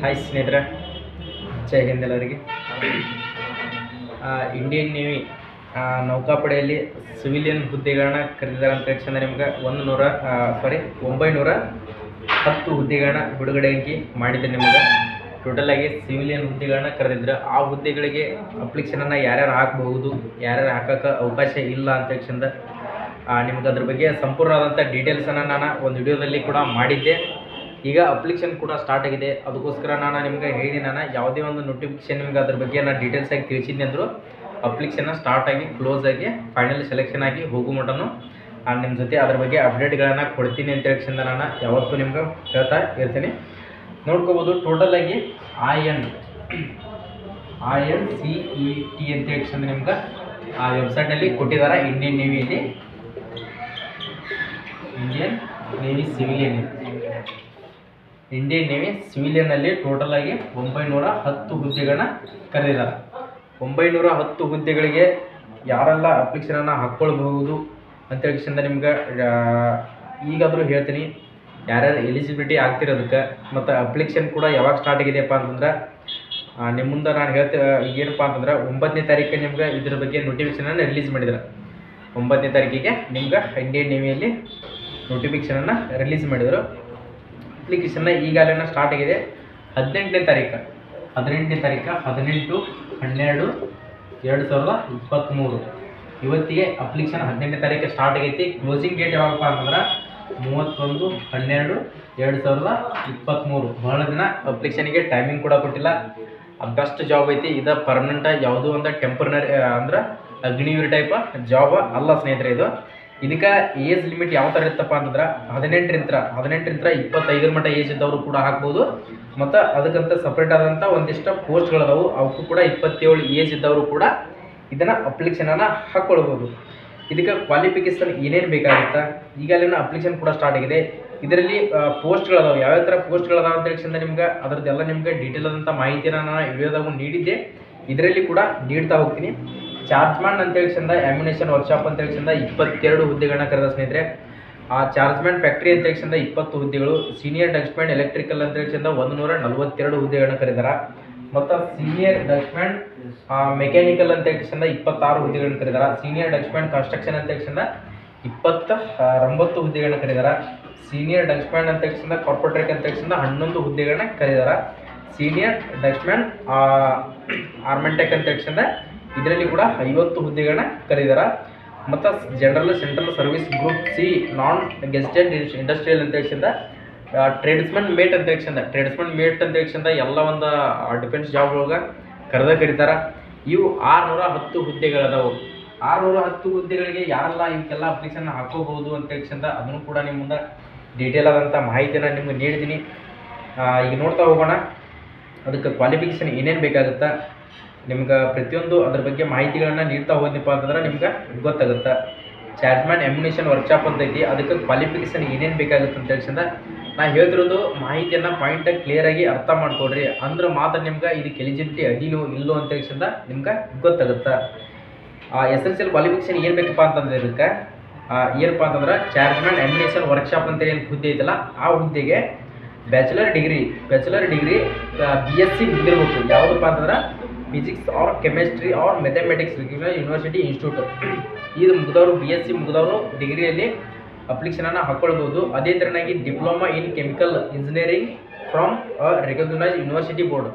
Hi ಸ್ನೇಹಿತರೆ, ಜೈ ಹಿಂದ್ ಎಲ್ಲರಿಗೆ. Indian navy ನೌಕಾಪಡೆಯಲ್ಲಿ civilian ಹುದ್ದೆಗಳನ್ನ ಕರೆದಿದ್ದಾರೆ ಅಂತ ತಕ್ಷಣ ನಿಮ್ಗೆ 910 ಹುದ್ದೆಗಳನ್ನ ಬಿಡುಗಡೆಯಾಗಿ ಮಾಡಿದ್ರೆ ನಿಮ್ಗೆ ಟೋಟಲಾಗಿ ಸಿವಿಲಿಯನ್ ಹುದ್ದೆಗಳನ್ನ ಕರೆದಿದ್ರು. ಆ ಹುದ್ದೆಗಳಿಗೆ ಅಪ್ಲಿಕೇಶನನ್ನು ಯಾರ್ಯಾರು ಹಾಕಬಹುದು, ಯಾರ್ಯಾರು ಹಾಕೋಕ್ಕೆ ಅವಕಾಶ ಇಲ್ಲ ಅಂತ ತಕ್ಷಣ ನಿಮ್ಗೆ ಅದ್ರ ಬಗ್ಗೆ ಸಂಪೂರ್ಣವಾದಂಥ ಡೀಟೇಲ್ಸನ್ನು ನಾನು ಒಂದು ವಿಡಿಯೋದಲ್ಲಿ ಕೂಡ ಮಾಡಿದ್ದೆ. ಈಗ ಅಪ್ಲಿಕೇಶನ್ ಕೂಡ ಸ್ಟಾರ್ಟ್ ಆಗಿದೆ. ಅದಕ್ಕೋಸ್ಕರ ನಾನು ನಿಮ್ಗೆ ಹೇಳಿದ್ದೀನಿ, ನಾನು ಯಾವುದೇ ಒಂದು ನೋಟಿಫಿಕೇಶನ್ ನಿಮ್ಗೆ ಅದ್ರ ಬಗ್ಗೆ ನಾನು ಡೀಟೇಲ್ಸಾಗಿ ತಿಳಿಸಿದ್ದೆ ಅಂದರು ಅಪ್ಲಿಕೇಶನ್ನ ಸ್ಟಾರ್ಟ್ ಆಗಿ ಕ್ಲೋಸ್ ಆಗಿ ಫೈನಲ್ ಸೆಲೆಕ್ಷನ್ ಆಗಿ ಹೋಗೋ ಮಟನು ನಿಮ್ಮ ಜೊತೆ ಅದ್ರ ಬಗ್ಗೆ ಅಪ್ಡೇಟ್ಗಳನ್ನು ಕೊಡ್ತೀನಿ ಅಂತ ಹೇಳಿಂದ ನಾನು ಯಾವತ್ತೂ ನಿಮ್ಗೆ ಹೇಳ್ತಾ ಇರ್ತೀನಿ. ನೋಡ್ಕೋಬೋದು, ಟೋಟಲಾಗಿ INCET ಅಂತ ಹೇಳಿಂದ ನಿಮ್ಗೆ ಆ ವೆಬ್ಸೈಟಲ್ಲಿ ಕೊಟ್ಟಿದ್ದಾರೆ. ಇಂಡಿಯನ್ ನೇವಿ ಸಿವಿಲಿಯನ್ನಲ್ಲಿ ಟೋಟಲಾಗಿ 910 ಹುದ್ದೆಗಳನ್ನ ಕರೆದಿದ್ದಾರೆ. 910 ಹುದ್ದೆಗಳಿಗೆ ಯಾರೆಲ್ಲ ಅಪ್ಲಿಕೇಶನನ್ನು ಹಾಕ್ಕೊಳ್ಬಹುದು ಅಂತ ಹೇಳಿಂದ ನಿಮ್ಗೆ ಈಗಾದರೂ ಹೇಳ್ತೀನಿ. ಯಾರ್ಯಾರು ಎಲಿಜಿಬಿಲಿಟಿ ಆಗ್ತಿರೋದಕ್ಕೆ ಮತ್ತು ಅಪ್ಲಿಕೇಶನ್ ಕೂಡ ಯಾವಾಗ ಸ್ಟಾರ್ಟ್ ಆಗಿದೆಯಪ್ಪ ಅಂತಂದ್ರೆ ನಿಮ್ಮ ಮುಂದೆ ನಾನು ಏನಪ್ಪ ಅಂತಂದ್ರೆ 9ನೇ ತಾರೀಕಿಗೆ ನಿಮ್ಗೆ ಇದ್ರ ಬಗ್ಗೆ ನೋಟಿಫಿಕೇಶನನ್ನು ರಿಲೀಸ್ ಮಾಡಿದ್ದಾರೆ. 9ನೇ ತಾರೀಕಿಗೆ ನಿಮ್ಗೆ ಇಂಡಿಯನ್ ನೇವಿಯಲ್ಲಿ ನೋಟಿಫಿಕೇಶನನ್ನು ರಿಲೀಸ್ ಮಾಡಿದರು. ಅಪ್ಲಿಕೇಶನ್ನ ಈಗಾಗಲೇ ಸ್ಟಾರ್ಟ್ ಆಗಿದೆ. 18ನೇ ತಾರೀಕು 18/12/2023 ಇವತ್ತಿಗೆ ಅಪ್ಲಿಕೇಶನ್ 18ನೇ ತಾರೀಕು ಸ್ಟಾರ್ಟ್ ಆಗೈತಿ. ಕ್ಲೋಸಿಂಗ್ ಡೇಟ್ ಯಾವಾಗಪ್ಪ ಅಂತಂದ್ರೆ 31/12/2023. ಬಹಳ ದಿನ ಅಪ್ಲಿಕೇಶನಿಗೆ ಟೈಮಿಂಗ್ ಕೂಡ ಕೊಟ್ಟಿಲ್ಲ. ಬೆಸ್ಟ್ ಜಾಬ್ ಐತಿ. ಇದು ಪರ್ಮನೆಂಟ್, ಯಾವುದೋ ಒಂದು ಟೆಂಪರರಿ ಅಂದ್ರೆ ಅಗ್ನಿವೀರ್ ಟೈಪ್ ಜಾಬ್ ಅಲ್ಲ ಸ್ನೇಹಿತರೆ. ಇದಕ್ಕೆ ಏಜ್ ಲಿಮಿಟ್ ಯಾವ ಥರ ಇರುತ್ತಪ್ಪ ಅಂತಂದ್ರೆ 18ರಿಂದ 25 ಮಟ್ಟ ಏಜ್ ಇದ್ದವರು ಕೂಡ ಹಾಕ್ಬೋದು. ಮತ್ತು ಅದಕ್ಕಂತ ಸಪ್ರೇಟ್ ಆದಂಥ ಒಂದಿಷ್ಟು ಪೋಸ್ಟ್ಗಳದಾವು, ಅವಕ್ಕೂ ಕೂಡ 27 ಏಜ್ ಇದ್ದವರು ಕೂಡ ಇದನ್ನು ಅಪ್ಲಿಕೇಶನನ್ನು ಹಾಕ್ಕೊಳ್ಬೋದು. ಇದಕ್ಕೆ ಕ್ವಾಲಿಫಿಕೇಷನ್ ಏನೇನು ಬೇಕಾಗುತ್ತೆ, ಈಗಲೇ ಅಪ್ಲಿಕೇಶನ್ ಕೂಡ ಸ್ಟಾರ್ಟ್ ಆಗಿದೆ. ಇದರಲ್ಲಿ ಪೋಸ್ಟ್ಗಳದಾವೆ, ಯಾವ್ಯಾವ ಥರ ಪೋಸ್ಟ್ಗಳದಾವೆ ಅಂತ ಹೇಳಿಂದ ನಿಮ್ಗೆ ಅದ್ರದ್ದೆಲ್ಲ ನಿಮ್ಗೆ ಡೀಟೇಲ್ ಆದಂಥ ಮಾಹಿತಿನ ನಾನು ವಿಡಿಯೋದಾಗ ನೀಡಿದ್ದೆ. ಇದರಲ್ಲಿ ಕೂಡ ನೀಡ್ತಾ ಹೋಗ್ತೀನಿ. ಚಾರ್ಜ್ಮ್ಯಾನ್ ಅಂತ ಹೇಳಿಂದ ಆ್ಯಮ್ಯುನೇಷನ್ ವರ್ಕ್ಶಾಪ್ ಅಂತ ಹೇಳಿಂದ 22 ಹುದ್ದೆಗಳನ್ನ ಕರೆದ ಸ್ನೇಹಿತರೆ. ಆ ಚಾರ್ಜ್ಮ್ಯಾನ್ ಫ್ಯಾಕ್ಟ್ರಿ ಅಂತ ಹೇಳಿಂದ 20 ಹುದ್ದೆಗಳು. ಸೀನಿಯರ್ ಡಚ್ಮ್ಯಾನ್ ಎಲೆಕ್ಟ್ರಿಕಲ್ ಅಂತ ಹೇಳಿಂದ 142 ಹುದ್ದೆಗಳನ್ನ ಕರೆದಾರ. ಮತ್ತು ಸೀನಿಯರ್ ಡಚ್ಮ್ಯಾನ್ ಮೆಕ್ಯಾನಿಕಲ್ ಅಂತ ಹೇಳಿಂದ 26 ಹುದ್ದೆಗಳನ್ನ ಕರೆದಾರ. ಸೀನಿಯರ್ ಡಚ್ಮ್ಯಾನ್ ಕನ್ಸ್ಟ್ರಕ್ಷನ್ ಅಂತ ಹೇಳಿಂದ 29 ಹುದ್ದೆಗಳನ್ನ ಕರೆದಾರ. ಸೀನಿಯರ್ ಡಚ್ಮ್ಯಾನ್ ಅಂತ ಹೇಳಿಂದ ಕಾರ್ಪೊರೇಟರ್ ಅಂತ ಹೇಳಿಂದ 11 ಹುದ್ದೆಗಳನ್ನ ಕರೆದಾರ. ಸೀನಿಯರ್ ಡಚ್ಮ್ಯಾನ್ ಆರ್ಮೆಂಟೆಕ್ ಅಂತ ಹೇಳಿಂದ ಇದರಲ್ಲಿ ಕೂಡ 50 ಹುದ್ದೆಗಳನ್ನ ಕರೆದಾರ. ಮತ್ತು general central service group C non gazetted industrial ಅಂತ ಹೇಳಿಂದ ಟ್ರೇಡ್ಸ್ಮನ್ ಮೇಟ್ ಅಂತ ಹೇಳಿಂದ ಎಲ್ಲ ಒಂದು ಡಿಫೆನ್ಸ್ ಜಾಬ್ ಒಳಗೆ ಕರೀತಾರೆ. ಇವು 610 ಹುದ್ದೆಗಳದಾವು. 610 ಹುದ್ದೆಗಳಿಗೆ ಯಾರೆಲ್ಲ ಇವಕ್ಕೆಲ್ಲ ಅಪ್ಲಿಕೇಶನ್ ಹಾಕೋಬಹುದು ಅಂತ ಹೇಳಿಂದ ಅದನ್ನು ಕೂಡ ನಿಮ್ಮ ಮುಂದೆ ಡೀಟೇಲ್ ಆದಂಥ ಮಾಹಿತಿನ ನಿಮ್ಗೆ ನೀಡ್ತೀನಿ. ಈಗ ನೋಡ್ತಾ ಹೋಗೋಣ. ಅದಕ್ಕೆ ಕ್ವಾಲಿಫಿಕೇಷನ್ ಏನೇನು ಬೇಕಾಗುತ್ತೆ ನಿಮ್ಗೆ ಪ್ರತಿಯೊಂದು ಅದ್ರ ಬಗ್ಗೆ ಮಾಹಿತಿಗಳನ್ನ ನೀಡ್ತಾ ಹೋದ್ನಪ್ಪ ಅಂತಂದ್ರೆ ನಿಮ್ಗೆ ಗೊತ್ತಾಗುತ್ತೆ. ಚಾರ್ಜ್ಮ್ಯಾನ್ ಆ್ಯಮ್ಯುನೇಷನ್ ವರ್ಕ್ಶಾಪ್ ಅಂತ ಐತಿ. ಅದಕ್ಕೆ ಕ್ವಾಲಿಫಿಕೇಷನ್ ಏನೇನು ಬೇಕಾಗುತ್ತೆ ಅಂತ ಹೇಳಿಂದ ನಾನು ಹೇಳ್ತಿರೋದು ಮಾಹಿತಿಯನ್ನು ಪಾಯಿಂಟಾಗಿ ಕ್ಲಿಯರಾಗಿ ಅರ್ಥ ಮಾಡ್ಕೊಡ್ರಿ. ಅಂದ್ರೆ ಮಾತ್ರ ನಿಮ್ಗೆ ಇದಕ್ಕೆ ಎಲಿಜಿಬಿಲಿಟಿ ಅದೀನೋ ಇಲ್ಲೋ ಅಂತ ಹೇಳಿಂದ ನಿಮ್ಗೆ ಗೊತ್ತಾಗುತ್ತೆ. ಎಸೆನ್ಷಿಯಲ್ ಕ್ವಾಲಿಫಿಕೇಷನ್ ಏನು ಬೇಕಪ್ಪ ಅಂತಂದ್ರೆ ಇದಕ್ಕೆ ಏನಪ್ಪ ಅಂತಂದ್ರೆ ಚಾರ್ಜ್ಮ್ಯಾನ್ ಆ್ಯಮ್ಯುನೇಷನ್ ವರ್ಕ್ಶಾಪ್ ಅಂತೇಳಿ ಏನು ಹುದ್ದೆ ಐತಲ್ಲ, ಆ ಹುದ್ದೆಗೆ ಬ್ಯಾಚುಲರ್ ಡಿಗ್ರಿ BSc ಮುಗಿದಿರ್ಬೇಕು. ಯಾವುದಪ್ಪ ಅಂತಂದ್ರೆ physics or chemistry or mathematics university institute. ಇದು ಮುಗಿದವರು BSc ಮುಗಿದವರು ಡಿಗ್ರಿಯಲ್ಲಿ ಅಪ್ಲಿಕೇಶನನ್ನು ಹಾಕ್ಕೊಳ್ಬೋದು. ಅದೇ ಥರನಾಗಿ diploma in chemical engineering from recognise university board.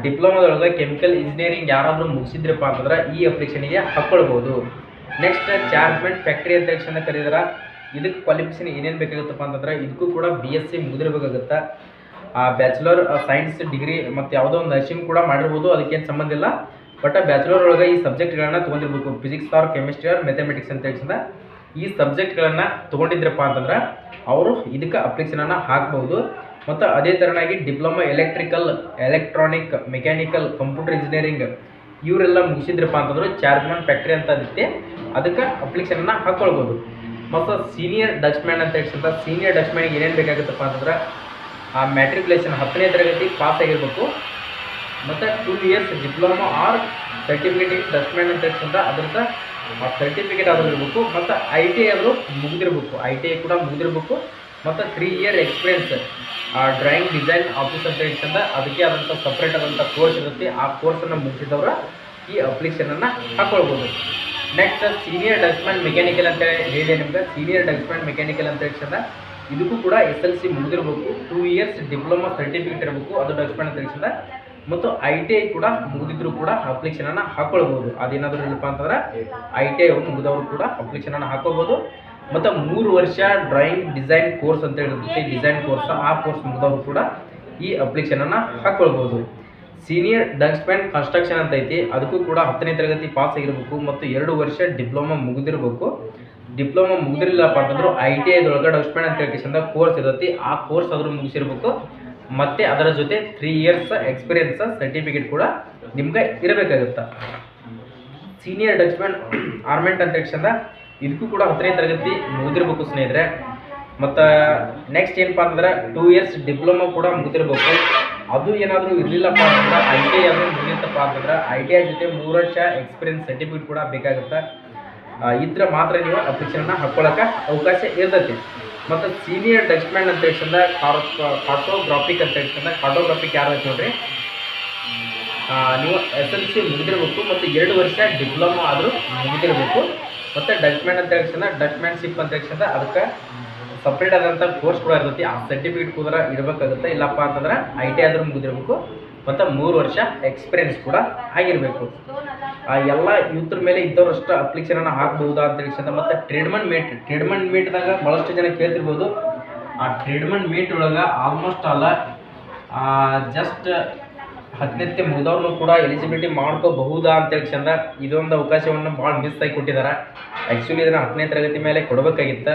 ಡಿಪ್ಲೊಮಾದೊಳಗೆ ಕೆಮಿಕಲ್ ಇಂಜಿನಿಯರಿಂಗ್ ಯಾರಾದರೂ ಮುಗಿಸಿದ್ರಪ್ಪ ಅಂತಂದ್ರೆ ಈ ಅಪ್ಲಿಕೇಶನಿಗೆ ಹಾಕ್ಕೊಳ್ಬೋದು. ನೆಕ್ಸ್ಟ್ ಚಾರ್ಜ್ಮೆಂಟ್ ಫ್ಯಾಕ್ಟ್ರಿ ಅಂತ ಹೇಳಿಂದ ಕರೀದಾರ. ಇದಕ್ಕೆ ಕ್ವಾಲಿಫಿಕೇಷನ್ ಏನೇನು ಬೇಕಾಗುತ್ತಪ್ಪ ಅಂತಂದ್ರೆ ಇದಕ್ಕೂ ಕೂಡ BSc ಮುಗಿದಿರಬೇಕಾಗುತ್ತೆ. ಬ್ಯಾಚುಲರ್ ಸೈನ್ಸ್ ಡಿಗ್ರಿ ಮತ್ತು ಯಾವುದೋ ಒಂದು ನರ್ಸಿಂಗ್ ಕೂಡ ಮಾಡಿರ್ಬೋದು, ಅದಕ್ಕೇನು ಸಂಬಂಧ ಇಲ್ಲ. ಬಟ್ ಬ್ಯಾಚುಲರ್ ಒಳಗೆ ಈ ಸಬ್ಜೆಕ್ಟ್ಗಳನ್ನ ತೊಗೊಂಡಿರ್ಬೇಕು. Physics or chemistry or mathematics ಅಂತ ಹೇಳಿಂದ ಈ ಸಬ್ಜೆಕ್ಟ್ಗಳನ್ನು ತೊಗೊಂಡಿದ್ರಪ್ಪ ಅಂತಂದ್ರೆ ಅವರು ಇದಕ್ಕೆ ಅಪ್ಲಿಕೇಶನನ್ನು ಹಾಕ್ಬೋದು. ಮತ್ತು ಅದೇ ಥರನಾಗಿ diploma electrical, electronic, mechanical, computer engineering ಇವರೆಲ್ಲ ಮುಗಿಸಿದ್ರಪ್ಪ ಅಂತಂದ್ರೆ ಚಾರ್ಜ್ಮ್ಯಾನ್ ಫ್ಯಾಕ್ಟ್ರಿ ಅಂತ ಇರುತ್ತೆ, ಅದಕ್ಕೆ ಅಪ್ಲಿಕೇಶನನ್ನು ಹಾಕ್ಕೊಳ್ಬೋದು. ಮತ್ತು ಸೀನಿಯರ್ ಡಚ್ಮ್ಯಾನ್ ಅಂತ ಹೇಳಿಂದ ಸೀನಿಯರ್ ಡಚ್ಮ್ಯಾನಿಗೆ ಏನೇನು ಬೇಕಾಗುತ್ತಪ್ಪ ಅಂತಂದ್ರೆ ಮ್ಯಾಟ್ರಿಕ್ಯುಲೇಷನ್ 10ನೇ ತರಗತಿ ಪಾಸ್ ಆಗಿರಬೇಕು. ಮತ್ತು 2 years diploma or certificate in Dutchman ಅಂತ ಹೇಳಿಂದ ಅದ್ರದ್ದು ಸರ್ಟಿಫಿಕೇಟ್ ಆದರೂ ಇರಬೇಕು. ಮತ್ತು ITI ಆದರೂ ಮುಗಿದಿರಬೇಕು. ITI ಕೂಡ ಮುಗಿದಿರಬೇಕು. ಮತ್ತು 3 year experience drawing design office ಅಂತ ಹೇಳ್ಕೊಂಡ ಅದಕ್ಕೆ ಆದಂಥ ಸಪ್ರೇಟ್ ಆದಂಥ ಕೋರ್ಸ್ ಇರುತ್ತೆ. ಆ ಕೋರ್ಸನ್ನು ಮುಗಿಸಿದವರು ಈ ಅಪ್ಲಿಕೇಶನನ್ನು ಹಾಕ್ಕೊಳ್ಬೋದು. ನೆಕ್ಸ್ಟ್ ಸೀನಿಯರ್ ಡಸ್ಟ್ಮ್ಯಾನ್ ಮೆಕ್ಯಾನಿಕಲ್ ಅಂತ ಹೇಳಿದೆ ನಿಮ್ಗೆ. ಸೀನಿಯರ್ ಡಸ್ಟ್ಮ್ಯಾನ್ ಮೆಕ್ಯಾನಿಕಲ್ ಅಂತ ಹೇಳ್ಕೊಂಡ ಇದಕ್ಕೂ ಕೂಡ SLC ಮುಗಿದಿರಬೇಕು, 2 ಇಯರ್ಸ್ ಡಿಪ್ಲೊಮಾ ಸರ್ಟಿಫಿಕೇಟ್ ಇರಬೇಕು, ಅದು ಡಸ್ಟ್ಮ್ಯಾನ್ ಅಂತ ಹೇಳ್ಕೊಂಡ. ಮತ್ತು ITI ಕೂಡ ಮುಗಿದಿದ್ರು ಕೂಡ ಅಪ್ಲಿಕೇಶನನ್ನು ಹಾಕ್ಕೊಳ್ಬೋದು. ಅದೇನಾದರೂ ಇಲ್ಲಪ್ಪ ಅಂತಂದ್ರೆ ITI ಮುಗಿದವರು ಕೂಡ ಅಪ್ಲಿಕೇಶನನ್ನು ಹಾಕೋಬೋದು. ಮತ್ತು 3 ವರ್ಷ ಡ್ರಾಯಿಂಗ್ ಡಿಸೈನ್ ಕೋರ್ಸ್ ಅಂತ ಹೇಳಿರುತ್ತೆ, ಡಿಸೈನ್ ಕೋರ್ಸ್, ಆ ಕೋರ್ಸ್ ಮುಗಿದವರು ಕೂಡ ಈ ಅಪ್ಲಿಕೇಶನನ್ನು ಹಾಕ್ಕೊಳ್ಬೋದು. ಸೀನಿಯರ್ ಡಸ್ಟ್ಮ್ಯಾನ್ ಕನ್ಸ್ಟ್ರಕ್ಷನ್ ಅಂತ ಐತಿ, ಅದಕ್ಕೂ ಕೂಡ 10ನೇ ತರಗತಿ ಪಾಸ್ ಆಗಿರಬೇಕು ಮತ್ತು 2 ವರ್ಷ ಡಿಪ್ಲೊಮಾ ಮುಗಿದಿರಬೇಕು. ಡಿಪ್ಲೊಮಾ ಮುಗಿದಿರಲಿಲ್ಲಪ್ಪ ಅಂತಂದ್ರೆ ITI ಒಳಗೆ ಡಸ್ಟ್ಮ್ಯಾನ್ ಅಂತ ಹೇಳ್ಕೊಂಡು ಕೋರ್ಸ್ ಇರುತ್ತೆ, ಆ ಕೋರ್ಸ್ ಆದರೂ ಮುಗಿಸಿರ್ಬೇಕು. ಮತ್ತು ಅದರ ಜೊತೆ 3 ಇಯರ್ಸ್ ಎಕ್ಸ್ಪೀರಿಯನ್ಸ್ ಸರ್ಟಿಫಿಕೇಟ್ ಕೂಡ ನಿಮ್ಗೆ ಇರಬೇಕಾಗುತ್ತೆ. ಸೀನಿಯರ್ ಡಸ್ಟ್ಮ್ಯಾನ್ ಆರ್ಮೆಂಟ್ ಅಂತ ಹೇಳ್ಕೊಂಡ ಇದಕ್ಕೂ ಕೂಡ 10ನೇ ತರಗತಿ ಮುಗಿದಿರ್ಬೇಕು ಸ್ನೇಹಿತರೆ. ಮತ್ತು ನೆಕ್ಸ್ಟ್ ಏನಪ್ಪ ಅಂತಂದ್ರೆ 2 ಇಯರ್ಸ್ ಡಿಪ್ಲೊಮಾ ಕೂಡ ಮುಗಿದಿರ್ಬೇಕು. ಅದು ಏನಾದರೂ ಇರಲಿಲ್ಲಪ್ಪ ಅಂತಂದ್ರೆ ITI ಆದರೂ ಮುಗಿಯುತ್ತಪ್ಪ ಅಂತಂದ್ರೆ ITI ಜೊತೆ 3 ವರ್ಷ ಎಕ್ಸ್ಪೀರಿಯನ್ಸ್ ಸರ್ಟಿಫಿಕೇಟ್ ಕೂಡ ಬೇಕಾಗುತ್ತೆ. ಇದ್ರೆ ಮಾತ್ರ ನೀವು ಅಪ್ಲಿಕೇಶನ್ನ ಹಾಕ್ಕೊಳ್ಳೋಕೆ ಅವಕಾಶ ಇರ್ತೈತಿ. ಮತ್ತು ಸೀನಿಯರ್ ಡಸ್ಟ್ಮ್ಯಾನ್ ಅಂತ ಹೇಳ್ಕೊಂಡ ಕಾರ್ಟೋಗ್ರಾಫಿಕ್ ಅಂತ ಹೇಳ್ಕೊಂಡ ಕಾರ್ಟೋಗ್ರಾಫಿಕ್ ಯಾರು ಅಂತ ನೋಡ್ರಿ, ನೀವು SLC ಮುಗಿದಿರಬೇಕು ಮತ್ತು 2 ವರ್ಷ ಡಿಪ್ಲೊಮಾ ಆದರೂ ಮುಗಿದಿರಬೇಕು. ಮತ್ತು ಡಸ್ಟ್ಮ್ಯಾನ್ ಅಂತ ಹೇಳ್ಕೊಂಡ ಡಸ್ಟ್ಮ್ಯಾನ್ಶಿಪ್ ಅಂತ ಹೇಳ್ಕೊಂಡ ಅದಕ್ಕೆ ಸಪ್ರೇಟ್ ಆದಂಥ ಕೋರ್ಸ್ ಕೂಡ ಇರ್ತೈತಿ, ಆ ಸರ್ಟಿಫಿಕೇಟ್ ಕೂಡ ಇರಬೇಕಾಗುತ್ತೆ. ಇಲ್ಲಪ್ಪ ಅಂತಂದ್ರೆ ITI ಆದರೂ ಮುಗಿದಿರಬೇಕು ಮತ್ತು 3 ವರ್ಷ ಎಕ್ಸ್ಪೀರಿಯನ್ಸ್ ಕೂಡ ಆಗಿರಬೇಕು. ಎಲ್ಲ ಯೂತ್ರ್ ಮೇಲೆ ಇದ್ದವರಷ್ಟು ಅಪ್ಲಿಕೇಶನನ್ನು ಹಾಕ್ಬಹುದಾ ಅಂತ ಹೇಳ್ಕೊಂಡ. ಮತ್ತು ಟ್ರೇಡ್ಮನ್ ಮೀಟ್ದಾಗ ಭಾಳಷ್ಟು ಜನ ಕೇಳ್ತಿರ್ಬೋದು. ಆ ಟ್ರೇಡ್ಮನ್ ಮೀಟ್ ಒಳಗೆ ಆಲ್ಮೋಸ್ಟ್ ಅಲ್ಲ ಜಸ್ಟ್ 10ನೇ ಮುಗಿದವ್ರನ್ನೂ ಕೂಡ ಎಲಿಜಿಬಿಲಿಟಿ ಮಾಡ್ಕೋಬಹುದಾ ಅಂತ ಹೇಳ್ಕೊಂಡ ಇದೊಂದು ಅವಕಾಶವನ್ನು ಭಾಳ ಮಿಸ್ ಆಗಿ ಕೊಟ್ಟಿದ್ದಾರೆ. ಆ್ಯಕ್ಚುಲಿ ಇದನ್ನು 10ನೇ ತರಗತಿ ಮೇಲೆ ಕೊಡಬೇಕಾಗಿತ್ತು.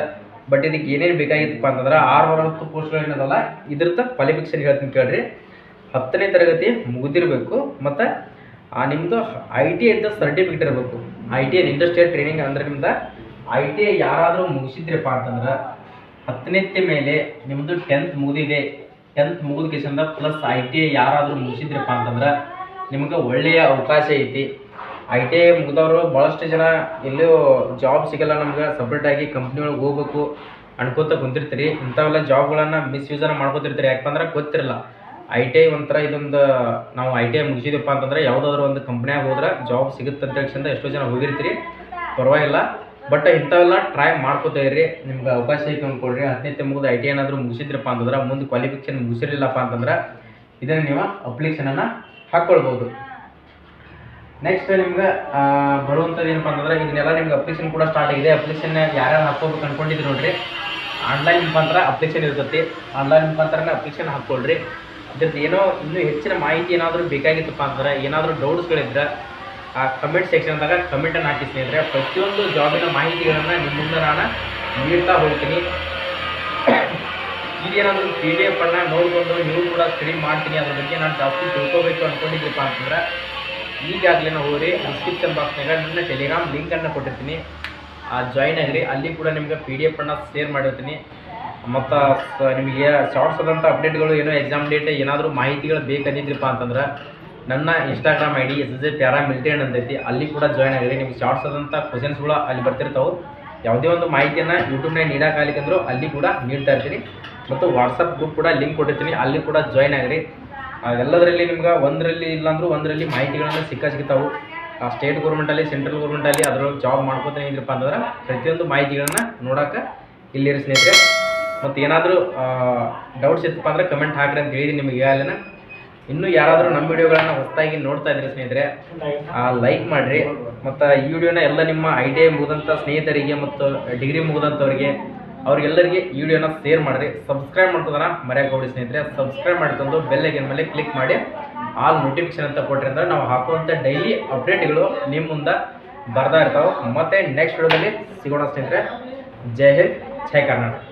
ಬಟ್ ಇದಕ್ಕೆ ಏನೇನು ಬೇಕಾಗಿತ್ತಪ್ಪ ಅಂತಂದ್ರೆ 610 ಪೋಸ್ಟ್ಗಳು ಏನದಲ್ಲ, ಇದ್ರದ್ದು ಕ್ವಾಲಿಫಿಕೇಷನ್ ಹೇಳ್ತೀನಿ ಕೇಳ್ರಿ. 10ನೇ ತರಗತಿ ಮುಗಿದಿರಬೇಕು ಮತ್ತು ನಿಮ್ಮದು ITI ಸರ್ಟಿಫಿಕೇಟ್ ಇರಬೇಕು. ITI ಇಂಡಸ್ಟ್ರಿಯಲ್ ಟ್ರೈನಿಂಗ್ ಅಂದರೆ ನಿಮ್ದು ITI ಯಾರಾದರೂ ಮುಗಿಸಿದ್ರಪ್ಪ ಅಂತಂದ್ರೆ 10ನೇ ಮೇಲೆ ನಿಮ್ಮದು 10th ಮುಗಿದಿದೆ, 10th ಮುಗಿದ ಕೇಸಿಂದ ಪ್ಲಸ್ ITI ಯಾರಾದರೂ ಮುಗಿಸಿದ್ರಪ್ಪ ಅಂತಂದ್ರೆ ನಿಮ್ಗೆ ಒಳ್ಳೆಯ ಅವಕಾಶ ಐತಿ. ITI ಮುಗಿದವರು ಭಾಳಷ್ಟು ಜನ ಎಲ್ಲೂ ಜಾಬ್ ಸಿಗಲ್ಲ, ನಮ್ಗೆ ಸಪ್ರೇಟಾಗಿ ಕಂಪ್ನಿ ಒಳಗೆ ಹೋಗ್ಬೇಕು ಅನ್ಕೋತ ಕುಂತಿರ್ತೀರಿ. ಇಂಥವೆಲ್ಲ ಜಾಬ್ಗಳನ್ನು ಮಿಸ್ಯೂಸನ್ನು ಮಾಡ್ಕೋತಿರ್ತೀರಿ. ಯಾಕಂದ್ರೆ ಗೊತ್ತಿರಲ್ಲ ITI ಒಂಥರ ಇದೊಂದು ನಾವು ITI ಮುಗಿಸಿದಪ್ಪ ಅಂತಂದ್ರೆ ಯಾವುದಾದ್ರೂ ಒಂದು ಕಂಪ್ನಿಯಾಗ ಹೋದ್ರೆ ಜಾಬ್ ಸಿಗುತ್ತೆ ಅಂತ ಹೇಳ್ಕೊಂಡು ಎಷ್ಟೋ ಜನ ಹೋಗಿರ್ತೀರಿ, ಪರವಾಗಿಲ್ಲ. ಬಟ್ ಇಂಥವೆಲ್ಲ ಟ್ರೈ ಮಾಡ್ಕೋತಾ ಇರ್ರಿ, ನಿಮ್ಗೆ ಅವಕಾಶ ಐತೆ ಅಂದ್ಕೊಳ್ರಿ. 10ನೇ ಮುಗಿದು ITI ಏನಾದರೂ ಮುಗಿಸಿದ್ರಪ್ಪ ಅಂತಂದ್ರೆ ಮುಂದೆ ಕ್ವಾಲಿಫಿಕೇಷನ್ ಮುಗಿಸಿರಲಿಲ್ಲಪ್ಪ ಅಂತಂದ್ರೆ ಇದನ್ನು ನೀವು ಅಪ್ಲಿಕೇಶನನ್ನು ಹಾಕ್ಕೊಳ್ಬೋದು. ನೆಕ್ಸ್ಟ್ ನಿಮ್ಗೆ ಬರುವಂಥದ್ದು ಏನಪ್ಪ ಅಂತಂದ್ರೆ ಇದನ್ನೆಲ್ಲ ನಿಮ್ಗೆ ಅಪ್ಲಿಕೇಶನ್ ಕೂಡ ಸ್ಟಾರ್ಟ್ ಆಗಿದೆ. ಅಪ್ಲಿಕೇಶನ್ ಯಾರ್ಯಾರು ಹಾಕ್ಕೋಬೇಕು ಅನ್ಕೊಂಡಿದ್ರು ನೋಡ್ರಿ, ಆನ್ಲೈನ್ ಮುಖಾಂತರ ಅಪ್ಲಿಕೇಶನ್ ಇರ್ತೈತಿ, ಆನ್ಲೈನ್ ಮುಖಾಂತರನೇ ಅಪ್ಲಿಕೇಶನ್ ಹಾಕ್ಕೊಳ್ರಿ. ಅದ್ರದ್ದು ಏನೋ ಇನ್ನೂ ಹೆಚ್ಚಿನ ಮಾಹಿತಿ ಏನಾದರೂ ಬೇಕಾಗಿತ್ತಪ್ಪ ಅಂತಂದ್ರೆ, ಏನಾದರೂ ಡೌಟ್ಸ್ಗಳಿದ್ರೆ ಆ ಕಮೆಂಟ್ ಸೆಕ್ಷನ್ದಾಗ ಕಮೆಂಟನ್ನು ಹಾಕಿ ಸ್ನೇಹಿತರೆ. ಪ್ರತಿಯೊಂದು ಜಾಬಿನ ಮಾಹಿತಿಗಳನ್ನು ನಿಮ್ಮ ಮುಂದೆ ನಾನು ನೀಡ್ತಾ ಹೋಗ್ತೀನಿ. ಈಗೇನಾದರೂ PDF ಅನ್ನು ನೋಡಿಕೊಂಡು ನೀವು ಕೂಡ ಸ್ಟಡಿ ಮಾಡ್ತೀನಿ, ಅದ್ರ ಬಗ್ಗೆ ನಾನು ಜಾಸ್ತಿ ತಿಳ್ಕೋಬೇಕು ಅಂದ್ಕೊಂಡಿದ್ದೀರಪ್ಪ ಅಂತಂದ್ರೆ ಈಗಾಗಲೇ ನಾವು ಹೋಗಿ ಡಿಸ್ಕ್ರಿಪ್ಷನ್ ಬಾಕ್ಸ್ನಾಗ ನನ್ನ ಟೆಲಿಗ್ರಾಮ್ ಲಿಂಕನ್ನು ಕೊಟ್ಟಿರ್ತೀನಿ, ಜಾಯಿನ್ ಆಗಿರಿ. ಅಲ್ಲಿ ಕೂಡ ನಿಮಗೆ PDF ಅನ್ನು ಶೇರ್ ಮಾಡಿರ್ತೀನಿ. ಮತ್ತು ನಿಮಗೆ ಶಾರ್ಟ್ಸ್ ಆದಂಥ ಅಪ್ಡೇಟ್ಗಳು ಏನೋ ಎಕ್ಸಾಮ್ ಡೇಟ್ ಏನಾದರೂ ಮಾಹಿತಿಗಳು ಬೇಕಂದಿದ್ರಪ್ಪ ಅಂತಂದ್ರೆ ನನ್ನ ಇನ್ಸ್ಟಾಗ್ರಾಮ್ ID SSJ ಪ್ಯಾರಾಮಿಲಿಟರಿ ಅಂತೈತಿ, ಅಲ್ಲಿ ಕೂಡ ಜಾಯ್ನ್ ಆಗಿರಿ. ನಿಮ್ಗೆ ಶಾರ್ಟ್ಸ್ ಆದಂಥ ಕ್ವಶನ್ಸ್ಗಳು ಅಲ್ಲಿ ಬರ್ತಿರ್ತಾವೆ. ಯಾವುದೇ ಒಂದು ಮಾಹಿತಿಯನ್ನು ಯೂಟ್ಯೂಬ್ನಾಗ ನೀಡೋಕ್ಕಾಗಲಿಕ್ಕಂದ್ರೂ ಅಲ್ಲಿ ಕೂಡ ನೀಡ್ತಾ ಇರ್ತೀನಿ. ಮತ್ತು ವಾಟ್ಸಪ್ ಗ್ರೂಪ್ ಕೂಡ ಲಿಂಕ್ ಕೊಟ್ಟಿರ್ತೀನಿ, ಅಲ್ಲಿ ಕೂಡ ಜಾಯ್ನ್ ಆಗಿರಿ. ಎಲ್ಲದರಲ್ಲಿ ನಿಮ್ಗೆ ಒಂದರಲ್ಲಿ ಇಲ್ಲಾಂದ್ರೂ ಒಂದರಲ್ಲಿ ಮಾಹಿತಿಗಳನ್ನು ಸಿಗ್ತಾವೆ. ಸ್ಟೇಟ್ ಗೌರ್ಮೆಂಟಲ್ಲಿ, ಸೆಂಟ್ರಲ್ ಗೌರ್ಮೆಂಟಲ್ಲಿ ಅದರೊಳಗೆ ಜಾಬ್ ಮಾಡ್ಕೋತಾನೆ ಇದ್ರಪ್ಪ ಅಂತಂದ್ರೆ ಪ್ರತಿಯೊಂದು ಮಾಹಿತಿಗಳನ್ನು ನೋಡೋಕೆ ಇಲ್ಲಿರಿ ಸ್ನೇಹಿತರೆ. ಮತ್ತು ಏನಾದರೂ ಡೌಟ್ಸ್ ಇತ್ತಪ್ಪ ಅಂದರೆ ಕಮೆಂಟ್ ಹಾಕ್ರಿ ಅಂತ ಹೇಳಿದ್ದೀನಿ ನಿಮಗೆ ಈಗಾಗಲೇ. ಇನ್ನೂ ಯಾರಾದರೂ ನಮ್ಮ ವಿಡಿಯೋಗಳನ್ನು ಹೊಸದಾಗಿ ನೋಡ್ತಾ ಇದ್ರಿ ಸ್ನೇಹಿತರೆ ಲೈಕ್ ಮಾಡಿರಿ. ಮತ್ತು ಈ ವಿಡಿಯೋನ ಎಲ್ಲ ನಿಮ್ಮ ITI ಮುಗಿದಂಥ ಸ್ನೇಹಿತರಿಗೆ ಮತ್ತು ಡಿಗ್ರಿ ಮುಗಿದಂಥವ್ರಿಗೆ ಅವ್ರಿಗೆಲ್ಲರಿಗೆ ಈ ವಿಡಿಯೋನ ಶೇರ್ ಮಾಡಿರಿ. ಸಬ್ಸ್ಕ್ರೈಬ್ ಮಾಡ್ಕೋದನ್ನ ಮರೆಯೋಕೆ ಹೋಗ್ಬೇಡಿ ಸ್ನೇಹಿತರೆ. ಸಬ್ಸ್ಕ್ರೈಬ್ ಮಾಡ್ಕೊಂಡು ಬೆಲ್ ಐಕಾನ್ ಮೇಲೆ ಕ್ಲಿಕ್ ಮಾಡಿ ಆಲ್ ನೋಟಿಫಿಕೇಶನ್ ಅಂತ ಕೊಟ್ಟರೆ ಅಂದರೆ ನಾವು ಹಾಕುವಂಥ ಡೈಲಿ ಅಪ್ಡೇಟ್ಗಳು ನಿಮ್ಮ ಮುಂದೆ ಬರ್ತಾ ಇರ್ತಾವೆ. ಮತ್ತು ನೆಕ್ಸ್ಟ್ ವಿಡಿಯೋದಲ್ಲಿ ಸಿಗೋಣ ಸ್ನೇಹಿತರೆ. ಜೈ ಹಿಂದ್, ಜೈ ಕರ್ನಾಟಕ.